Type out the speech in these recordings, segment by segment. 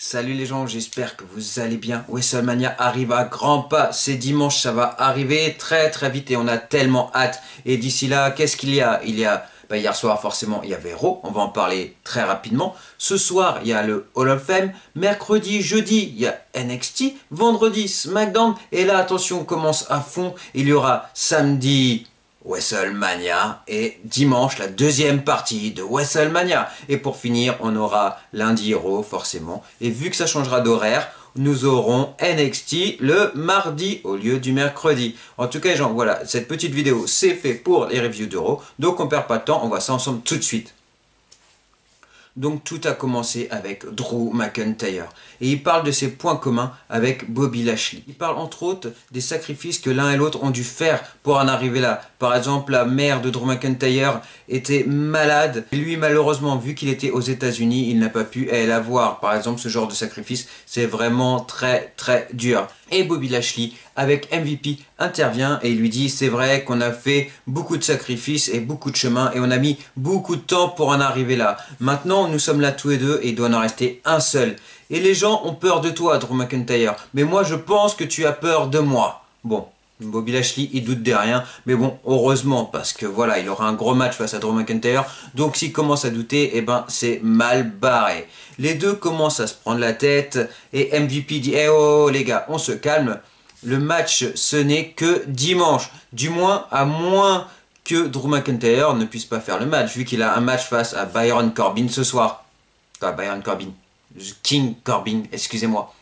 Salut les gens, j'espère que vous allez bien. WrestleMania arrive à grands pas. C'est dimanche, ça va arriver très très vite et on a tellement hâte. Et d'ici là, qu'est-ce qu'il y a? Hier soir forcément, il y avait Raw, on va en parler très rapidement. Ce soir, il y a le Hall of Fame. Mercredi, jeudi, il y a NXT. Vendredi, SmackDown. Et là, attention, on commence à fond. Il y aura samedi WrestleMania et dimanche la deuxième partie de WrestleMania. Et pour finir, on aura lundi Raw forcément. Et vu que ça changera d'horaire, nous aurons NXT le mardi au lieu du mercredi. En tout cas, les gens, voilà, cette petite vidéo, c'est fait pour les reviews de Raw. Donc on perd pas de temps, on voit ça ensemble tout de suite. Donc tout a commencé avec Drew McIntyre et il parle de ses points communs avec Bobby Lashley. Il parle entre autres des sacrifices que l'un et l'autre ont dû faire pour en arriver là. Par exemple, la mère de Drew McIntyre était malade. Lui, malheureusement, vu qu'il était aux États-Unis, il n'a pas pu la voir. Par exemple, ce genre de sacrifice, c'est vraiment très très dur. Et Bobby Lashley, avec MVP, intervient et il lui dit: c'est vrai qu'on a fait beaucoup de sacrifices et beaucoup de chemin et on a mis beaucoup de temps pour en arriver là. Maintenant, nous sommes là tous les deux et il doit en rester un seul. Et les gens ont peur de toi, Drew McIntyre, mais moi je pense que tu as peur de moi. Bon, Bobby Lashley, il doute de rien, mais bon, heureusement, parce que voilà, il aura un gros match face à Drew McIntyre, donc s'il commence à douter, eh ben, c'est mal barré. Les deux commencent à se prendre la tête, et MVP dit: eh oh les gars, on se calme, le match ce n'est que dimanche, du moins, à moins que Drew McIntyre ne puisse pas faire le match, vu qu'il a un match face à Baron Corbin ce soir. Pas Baron Corbin, King Corbin, excusez-moi.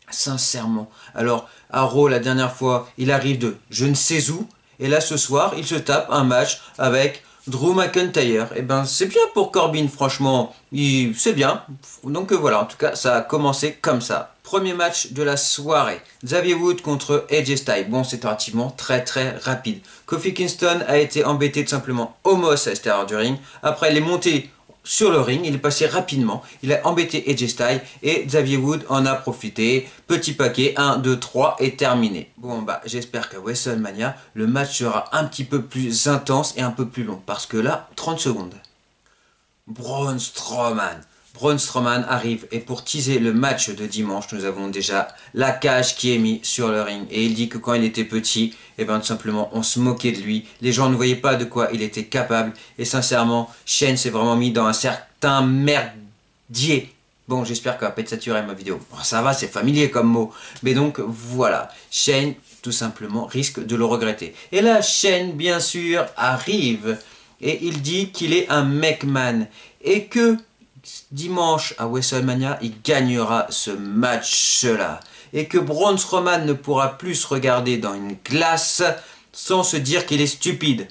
Sincèrement. Alors, à Raw, la dernière fois, il arrive de je ne sais où. Et là, ce soir, il se tape un match avec Drew McIntyre. Et ben, c'est bien pour Corbin, franchement. C'est bien. Donc voilà, en tout cas, ça a commencé comme ça. Premier match de la soirée. Xavier Woods contre AJ Styles. Bon, c'est relativement très très rapide. Kofi Kingston a été embêté tout simplement au Moss à l'extérieur du ring. Après, il est monté sur le ring, il est passé rapidement, il a embêté AJ Styles et Xavier Woods en a profité. Petit paquet, 1, 2, 3 et terminé. Bon bah j'espère qu'à WrestleMania, le match sera un petit peu plus intense et un peu plus long. Parce que là, 30 secondes. Braun Strowman. Braun Strowman arrive et pour teaser le match de dimanche, nous avons déjà la cage qui est mise sur le ring. Et il dit que quand il était petit, et bien tout simplement on se moquait de lui. Les gens ne voyaient pas de quoi il était capable. Et sincèrement, Shane s'est vraiment mis dans un certain merdier. Bon, j'espère qu'elle va pas être saturée ma vidéo. Bon, ça va, c'est familier comme mot. Mais donc voilà, Shane tout simplement risque de le regretter. Et là, Shane bien sûr arrive et il dit qu'il est un McMahon. Et que dimanche à WrestleMania, il gagnera ce match-là. Et que Braun Strowman ne pourra plus se regarder dans une glace sans se dire qu'il est stupide.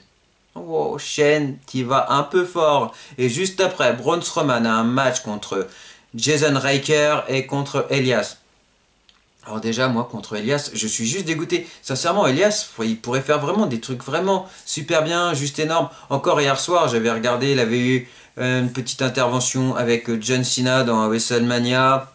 Oh, Shane qui va un peu fort. Et juste après, Braun Strowman a un match contre Jason Riker et contre Elias. Alors déjà, moi, contre Elias, je suis juste dégoûté. Sincèrement, Elias, il pourrait faire vraiment des trucs vraiment super bien, juste énormes. Encore hier soir, j'avais regardé, il avait eu une petite intervention avec John Cena dans WrestleMania.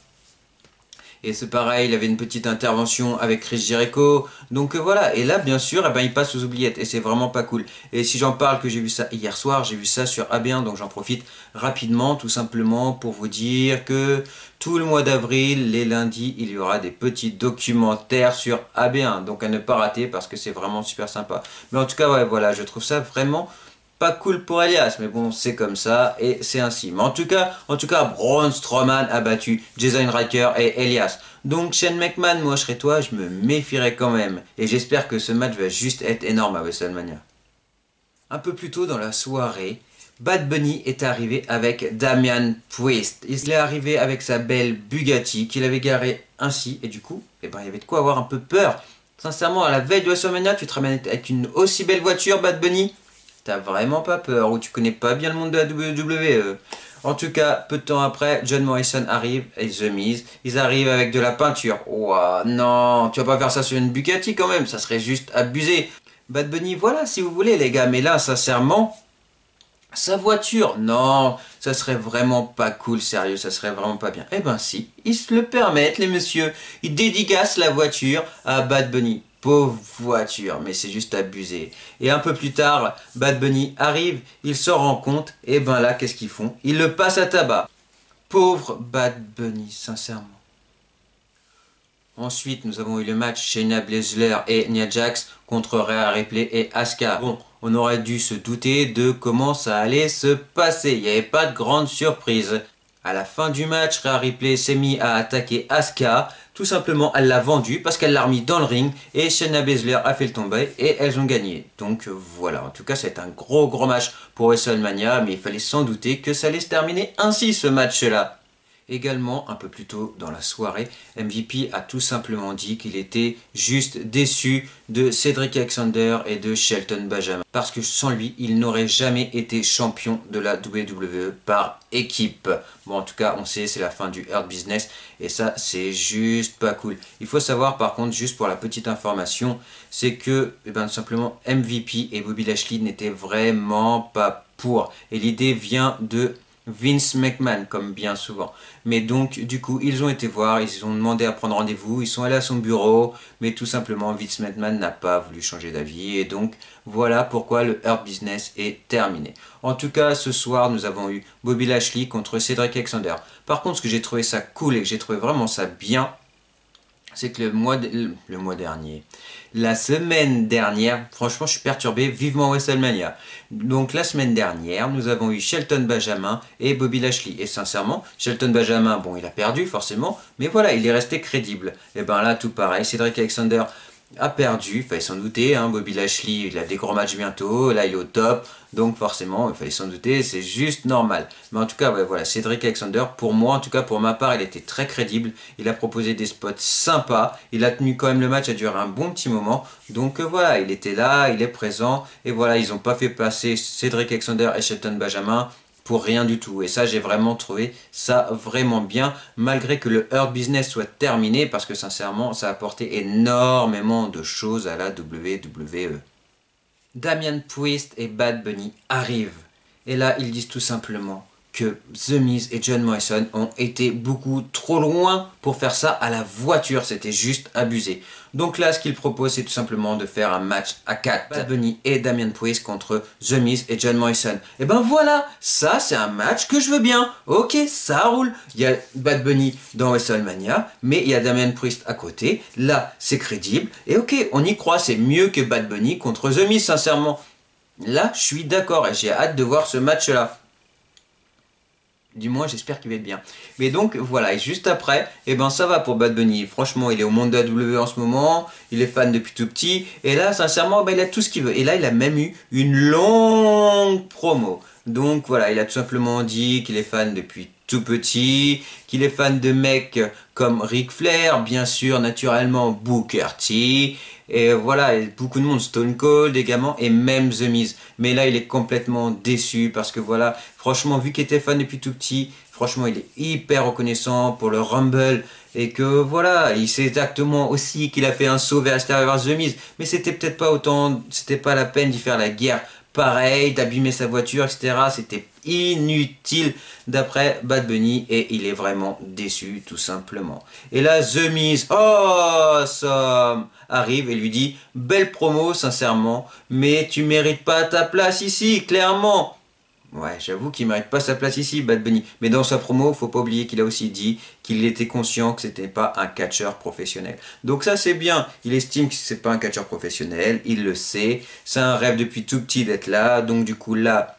Et c'est pareil, il avait une petite intervention avec Chris Jericho. Donc voilà, et là, bien sûr, eh ben, il passe aux oubliettes. Et c'est vraiment pas cool. Et si j'en parle que j'ai vu ça hier soir, j'ai vu ça sur AB1. Donc j'en profite rapidement, tout simplement, pour vous dire que tout le mois d'avril, les lundis, il y aura des petits documentaires sur AB1. Donc à ne pas rater parce que c'est vraiment super sympa. Mais en tout cas, ouais, voilà, je trouve ça vraiment pas cool pour Elias, mais bon, c'est comme ça et c'est ainsi. Mais en tout cas, Braun Strowman a battu Jason Riker et Elias. Donc Shane McMahon, moi je serais toi, je me méfierais quand même. Et j'espère que ce match va juste être énorme à WrestleMania. Un peu plus tôt dans la soirée, Bad Bunny est arrivé avec Damian Priest. Il est arrivé avec sa belle Bugatti qu'il avait garée ainsi et du coup, eh ben, il y avait de quoi avoir un peu peur. Sincèrement, à la veille de WrestleMania, tu te ramènes avec une aussi belle voiture, Bad Bunny? T'as vraiment pas peur ou tu connais pas bien le monde de la WWE. En tout cas, peu de temps après, John Morrison arrive et The Miz. Ils arrivent avec de la peinture. Ouah, non, tu vas pas faire ça sur une Bugatti quand même, ça serait juste abusé. Bad Bunny, voilà si vous voulez les gars, mais là, sincèrement, sa voiture, non, ça serait vraiment pas cool, sérieux, ça serait vraiment pas bien. Eh ben si, ils se le permettent les messieurs, ils dédicacent la voiture à Bad Bunny. Pauvre voiture, mais c'est juste abusé. Et un peu plus tard, Bad Bunny arrive, il s'en rend compte, et ben là, qu'est-ce qu'ils font? Ils le passent à tabac. Pauvre Bad Bunny, sincèrement. Ensuite, nous avons eu le match Shayna Baszler et Nia Jax contre Rhea Ripley et Asuka. Bon, on aurait dû se douter de comment ça allait se passer. Il n'y avait pas de grande surprise. À la fin du match, Rhea Ripley s'est mis à attaquer Asuka. Tout simplement, elle l'a vendu parce qu'elle l'a remis dans le ring et Shayna Baszler a fait le tomber et elles ont gagné. Donc voilà, en tout cas, c'est un gros match pour WrestleMania, mais il fallait sans douter que ça allait se terminer ainsi ce match-là. Également, un peu plus tôt dans la soirée, MVP a tout simplement dit qu'il était juste déçu de Cedric Alexander et de Shelton Benjamin. Parce que sans lui, il n'aurait jamais été champion de la WWE par équipe. Bon, en tout cas, on sait, c'est la fin du Hurt Business. Et ça, c'est juste pas cool. Il faut savoir, par contre, juste pour la petite information, c'est que, tout simplement, MVP et Bobby Lashley n'étaient vraiment pas pour. Et l'idée vient de Vince McMahon, comme bien souvent. Mais donc, du coup, ils ont été voir, ils ont demandé à prendre rendez-vous, ils sont allés à son bureau, mais tout simplement, Vince McMahon n'a pas voulu changer d'avis, et donc, voilà pourquoi le Hurt Business est terminé. En tout cas, ce soir, nous avons eu Bobby Lashley contre Cedric Alexander. Par contre, ce que j'ai trouvé ça cool, et que j'ai trouvé vraiment ça bien, c'est que la semaine dernière, franchement je suis perturbé, vivement WrestleMania. Donc la semaine dernière, nous avons eu Shelton Benjamin et Bobby Lashley. Et sincèrement, Shelton Benjamin, bon il a perdu forcément, mais voilà, il est resté crédible. Et ben là tout pareil, Cedric Alexander a perdu, il fallait s'en douter, hein. Bobby Lashley, il a des gros matchs bientôt, là il est au top, donc forcément il fallait s'en douter, c'est juste normal. Mais en tout cas, ouais, voilà, Cedric Alexander, pour moi, en tout cas pour ma part, il était très crédible, il a proposé des spots sympas, il a tenu quand même le match, a duré un bon petit moment, donc voilà, il était là, il est présent, et voilà, ils n'ont pas fait passer Cedric Alexander et Shelton Benjamin pour rien du tout. Et ça, j'ai vraiment trouvé ça vraiment bien, malgré que le Hurt Business soit terminé, parce que sincèrement, ça a apporté énormément de choses à la WWE. Damian Priest et Bad Bunny arrivent. Et là, ils disent tout simplement que The Miz et John Morrison ont été beaucoup trop loin pour faire ça à la voiture, c'était juste abusé. Donc là, ce qu'ils proposent, c'est tout simplement de faire un match à 4. Bad Bunny et Damian Priest contre The Miz et John Morrison. Et ben voilà, ça c'est un match que je veux bien. Ok, ça roule. Il y a Bad Bunny dans WrestleMania, mais il y a Damian Priest à côté. Là, c'est crédible. Et ok, on y croit, c'est mieux que Bad Bunny contre The Miz, sincèrement. Là, je suis d'accord et j'ai hâte de voir ce match-là. Du moins, j'espère qu'il va être bien. Mais donc, voilà. Et juste après, eh ben, ça va pour Bad Bunny. Franchement, il est au monde de la WWE en ce moment. Il est fan depuis tout petit. Et là, sincèrement, ben, il a tout ce qu'il veut. Et là, il a même eu une longue promo. Donc, voilà. Il a tout simplement dit qu'il est fan depuis tout petit. Qu'il est fan de mecs comme Ric Flair. Bien sûr, naturellement, Booker T. Et voilà, et beaucoup de monde, Stone Cold également, et même The Miz. Mais là, il est complètement déçu parce que voilà, franchement, vu qu'il était fan depuis tout petit, franchement, il est hyper reconnaissant pour le Rumble. Et que voilà, il sait exactement aussi qu'il a fait un saut vers l'extérieur vers The Miz. Mais c'était peut-être pas autant, c'était pas la peine d'y faire la guerre. Pareil, d'abîmer sa voiture, etc. C'était inutile d'après Bad Bunny et il est vraiment déçu tout simplement. Et là, The Miz, awesome, arrive et lui dit « Belle promo, sincèrement, mais tu mérites pas ta place ici, clairement !» Ouais, j'avoue qu'il mérite pas sa place ici, Bad Bunny. Mais dans sa promo, faut pas oublier qu'il a aussi dit qu'il était conscient que c'était pas un catcheur professionnel. Donc ça c'est bien. Il estime que c'est pas un catcheur professionnel, il le sait. C'est un rêve depuis tout petit d'être là. Donc du coup là,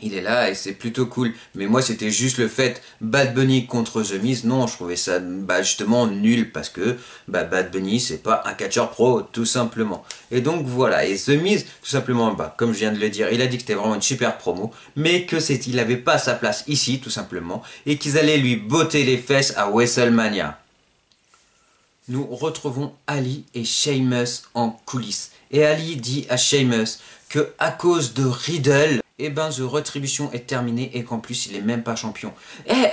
il est là et c'est plutôt cool. Mais moi c'était juste le fait Bad Bunny contre The Miz. Non, je trouvais ça justement nul parce que Bad Bunny c'est pas un catcheur pro tout simplement. Et donc voilà. Et The Miz tout simplement, comme je viens de le dire, il a dit que c'était vraiment une super promo, mais que il n'avait pas sa place ici tout simplement et qu'ils allaient lui botter les fesses à WrestleMania. Nous retrouvons Ali et Sheamus en coulisses. Et Ali dit à Sheamus que à cause de Riddle, eh ben The Retribution est terminé et qu'en plus il est même pas champion.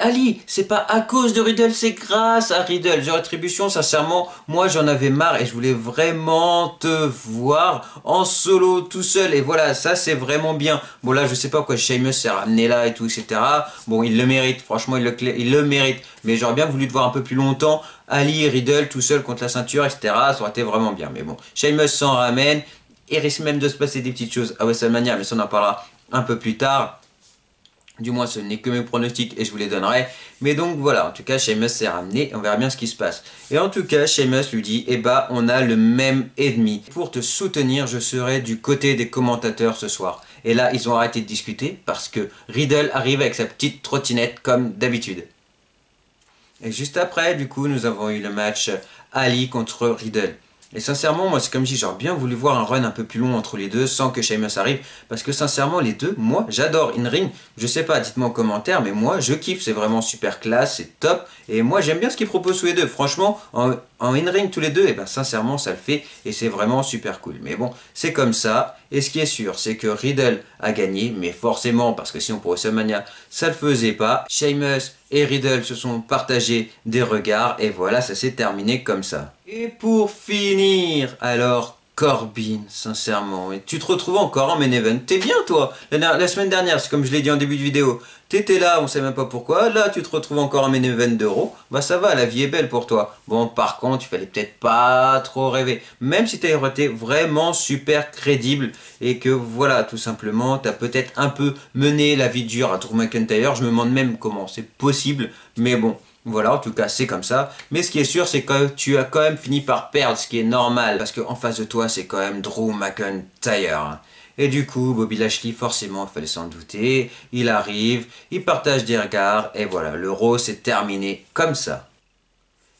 Ali, c'est pas à cause de Riddle, c'est grâce à Riddle. The Retribution, sincèrement, moi j'en avais marre et je voulais vraiment te voir en solo tout seul. Et voilà, ça c'est vraiment bien. Bon là je sais pas pourquoi Sheamus s'est ramené là et tout, etc. Bon il le mérite, franchement il le mérite. Mais j'aurais bien voulu te voir un peu plus longtemps. Ali et Riddle tout seul contre la ceinture, etc. Ça aurait été vraiment bien. Mais bon, Sheamus s'en ramène. Il risque même de se passer des petites choses à WrestleMania, mais ça on en parlera un peu plus tard. Du moins, ce n'est que mes pronostics et je vous les donnerai. Mais donc voilà, en tout cas, Sheamus s'est ramené. On verra bien ce qui se passe. Et en tout cas, Sheamus lui dit, eh bah, on a le même ennemi. Pour te soutenir, je serai du côté des commentateurs ce soir. Et là, ils ont arrêté de discuter parce que Riddle arrive avec sa petite trottinette comme d'habitude. Et juste après, du coup, nous avons eu le match Ali contre Riddle. Et sincèrement, moi, c'est comme si j'aurais bien voulu voir un run un peu plus long entre les deux sans que Sheamus arrive. Parce que sincèrement, les deux, moi, j'adore. In-ring, je sais pas, dites-moi en commentaire, mais moi, je kiffe. C'est vraiment super classe, c'est top. Et moi, j'aime bien ce qu'ils proposent tous les deux. Franchement, en in-ring tous les deux, et ben sincèrement, ça le fait. Et c'est vraiment super cool. Mais bon, c'est comme ça. Et ce qui est sûr, c'est que Riddle a gagné. Mais forcément, parce que sinon pour WrestleMania, ça le faisait pas. Sheamus et Riddle se sont partagés des regards. Et voilà, ça s'est terminé comme ça. Et pour finir, alors Corbin, sincèrement, et tu te retrouves encore en main event. T'es bien toi, la semaine dernière, c'est comme je l'ai dit en début de vidéo, t'étais là, on sait même pas pourquoi, là tu te retrouves encore en main event d'Euro, bah ça va, la vie est belle pour toi. Bon, par contre, il fallait peut-être pas trop rêver, même si t'as été vraiment super crédible, et que voilà, tout simplement, t'as peut-être un peu mené la vie dure à Drew McIntyre, je me demande même comment c'est possible, mais bon. Voilà, en tout cas, c'est comme ça. Mais ce qui est sûr, c'est que tu as quand même fini par perdre, ce qui est normal. Parce qu'en face de toi, c'est quand même Drew McIntyre. Et du coup, Bobby Lashley, forcément, il fallait s'en douter. Il arrive, il partage des regards. Et voilà, l'Euro s'est terminé comme ça.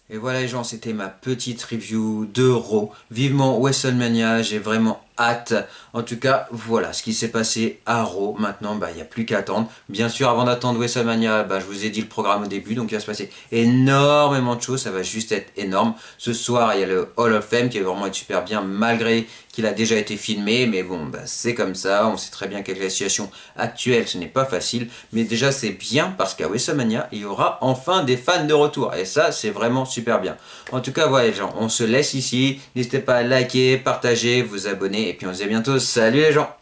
Et voilà les gens, c'était ma petite review d'Euro. Vivement WrestleMania, j'ai vraiment hâte. En tout cas, voilà ce qui s'est passé à Raw. Maintenant, il n'y a plus qu'à attendre. Bien sûr, avant d'attendre WrestleMania, je vous ai dit le programme au début, donc il va se passer énormément de choses. Ça va juste être énorme. Ce soir, il y a le Hall of Fame qui va vraiment être super bien, malgré qu'il a déjà été filmé. Mais bon, c'est comme ça. On sait très bien qu'avec la situation actuelle, ce n'est pas facile. Mais déjà, c'est bien parce qu'à WrestleMania, il y aura enfin des fans de retour. Et ça, c'est vraiment super bien. En tout cas, voilà les gens, on se laisse ici. N'hésitez pas à liker, partager, vous abonner. Et puis on se dit à bientôt. Salut les gens!